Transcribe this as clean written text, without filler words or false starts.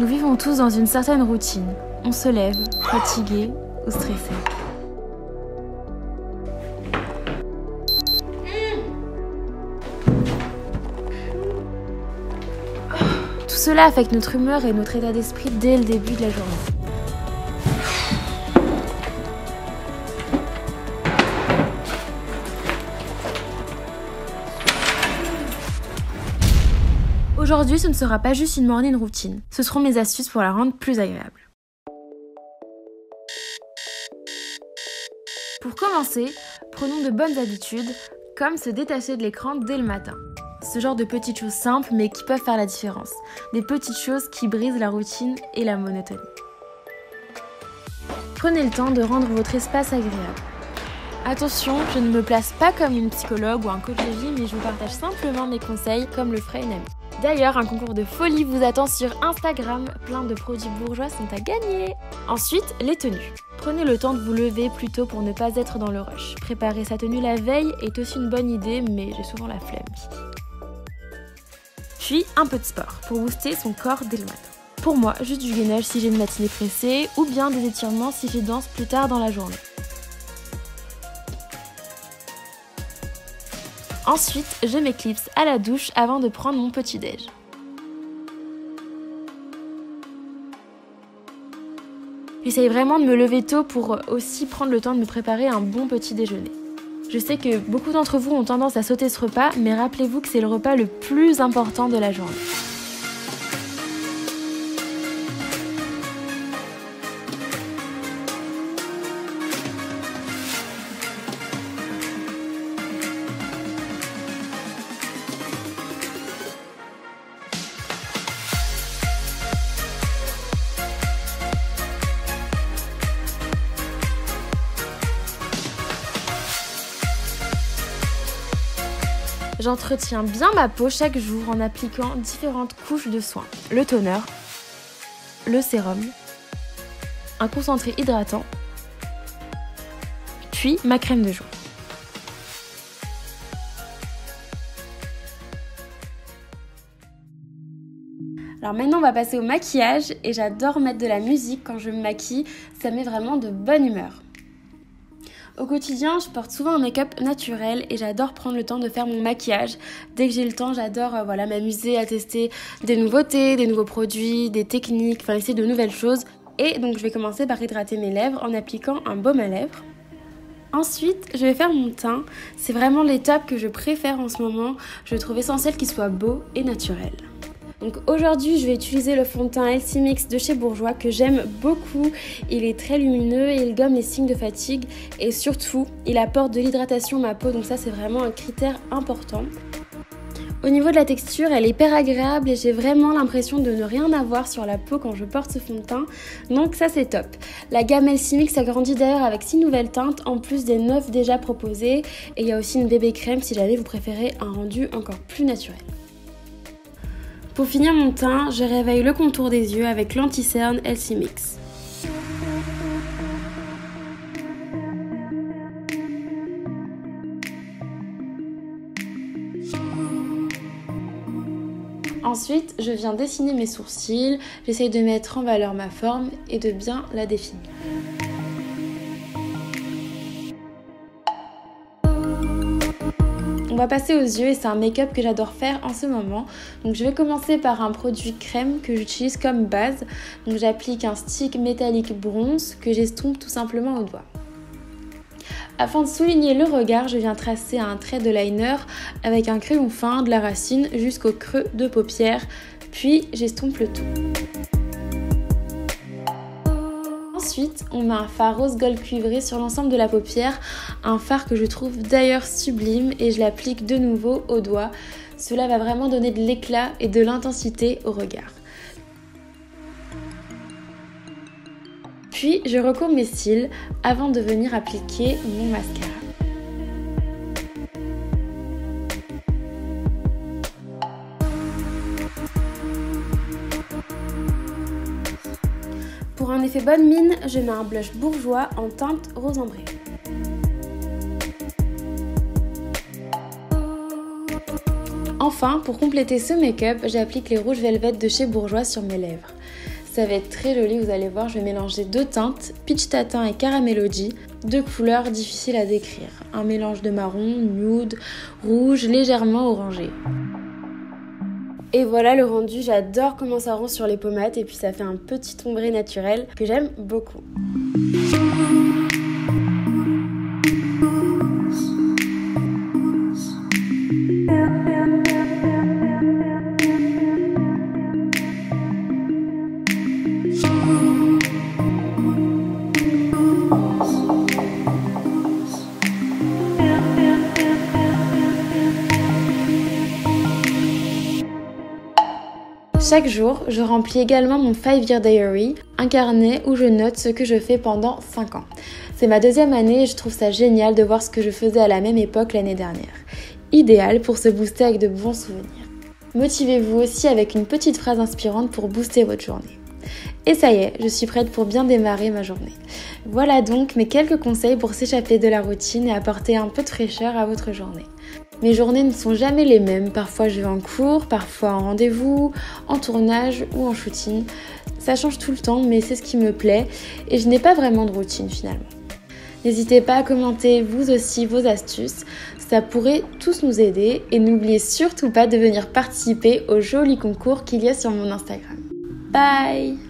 Nous vivons tous dans une certaine routine. On se lève, fatigué ou stressé. Tout cela affecte notre humeur et notre état d'esprit dès le début de la journée. Aujourd'hui, ce ne sera pas juste une morning routine, ce seront mes astuces pour la rendre plus agréable. Pour commencer, prenons de bonnes habitudes, comme se détacher de l'écran dès le matin. Ce genre de petites choses simples mais qui peuvent faire la différence. Des petites choses qui brisent la routine et la monotonie. Prenez le temps de rendre votre espace agréable. Attention, je ne me place pas comme une psychologue ou un coach de vie, mais je vous partage simplement mes conseils comme le ferait une amie. D'ailleurs, un concours de folie vous attend sur Instagram, plein de produits bourgeois sont à gagner. Ensuite, les tenues. Prenez le temps de vous lever plus tôt pour ne pas être dans le rush. Préparer sa tenue la veille est aussi une bonne idée, mais j'ai souvent la flemme. Puis, un peu de sport pour booster son corps dès le matin. Pour moi, juste du gainage si j'ai une matinée pressée, ou bien des étirements si je danse plus tard dans la journée. Ensuite, je m'éclipse à la douche avant de prendre mon petit-déj. J'essaye vraiment de me lever tôt pour aussi prendre le temps de me préparer un bon petit déjeuner. Je sais que beaucoup d'entre vous ont tendance à sauter ce repas, mais rappelez-vous que c'est le repas le plus important de la journée. J'entretiens bien ma peau chaque jour en appliquant différentes couches de soins. Le toner, le sérum, un concentré hydratant, puis ma crème de jour. Alors maintenant on va passer au maquillage et j'adore mettre de la musique quand je me maquille, ça met vraiment de bonne humeur. Au quotidien, je porte souvent un make-up naturel et j'adore prendre le temps de faire mon maquillage. Dès que j'ai le temps, j'adore m'amuser à tester des nouveautés, des nouveaux produits, des techniques, essayer de nouvelles choses. Et donc je vais commencer par hydrater mes lèvres en appliquant un baume à lèvres. Ensuite, je vais faire mon teint. C'est vraiment l'étape que je préfère en ce moment. Je trouve essentiel qu'il soit beau et naturel. Donc aujourd'hui, je vais utiliser le fond de teint Healthy Mix de chez Bourjois que j'aime beaucoup. Il est très lumineux et il gomme les signes de fatigue et surtout, il apporte de l'hydratation à ma peau, donc ça c'est vraiment un critère important. Au niveau de la texture, elle est hyper agréable et j'ai vraiment l'impression de ne rien avoir sur la peau quand je porte ce fond de teint, donc ça c'est top. La gamme Healthy Mix agrandit d'ailleurs avec 6 nouvelles teintes en plus des 9 déjà proposées et il y a aussi une bébé crème si jamais vous préférez un rendu encore plus naturel. Pour finir mon teint, je réveille le contour des yeux avec l'anti-cerne Healthy Mix. Ensuite, je viens dessiner mes sourcils, j'essaye de mettre en valeur ma forme et de bien la définir. On va passer aux yeux et c'est un make-up que j'adore faire en ce moment. Donc je vais commencer par un produit crème que j'utilise comme base. Donc j'applique un stick métallique bronze que j'estompe tout simplement au doigt. Afin de souligner le regard, je viens tracer un trait de liner avec un crayon fin de la racine jusqu'au creux de paupière, puis j'estompe le tout. Ensuite, on met un fard rose gold cuivré sur l'ensemble de la paupière, un fard que je trouve d'ailleurs sublime et je l'applique de nouveau au doigt. Cela va vraiment donner de l'éclat et de l'intensité au regard. Puis, je recourbe mes cils avant de venir appliquer mon mascara. Pour un effet bonne mine, je mets un blush bourgeois en teinte rose ambré. Enfin, pour compléter ce make-up, j'applique les rouges velvet de chez Bourjois sur mes lèvres. Ça va être très joli, vous allez voir, je vais mélanger 2 teintes, Peach Tatin et Caramelody, 2 couleurs difficiles à décrire. Un mélange de marron, nude, rouge, légèrement orangé. Et voilà le rendu, j'adore comment ça rend sur les pommettes et puis ça fait un petit ombré naturel que j'aime beaucoup. Chaque jour, je remplis également mon 5-year diary, un carnet où je note ce que je fais pendant 5 ans. C'est ma 2e année et je trouve ça génial de voir ce que je faisais à la même époque l'année dernière. Idéal pour se booster avec de bons souvenirs. Motivez-vous aussi avec une petite phrase inspirante pour booster votre journée. Et ça y est, je suis prête pour bien démarrer ma journée. Voilà donc mes quelques conseils pour s'échapper de la routine et apporter un peu de fraîcheur à votre journée. Mes journées ne sont jamais les mêmes, parfois je vais en cours, parfois en rendez-vous, en tournage ou en shooting. Ça change tout le temps mais c'est ce qui me plaît et je n'ai pas vraiment de routine finalement. N'hésitez pas à commenter vous aussi vos astuces, ça pourrait tous nous aider et n'oubliez surtout pas de venir participer au joli concours qu'il y a sur mon Instagram. Bye!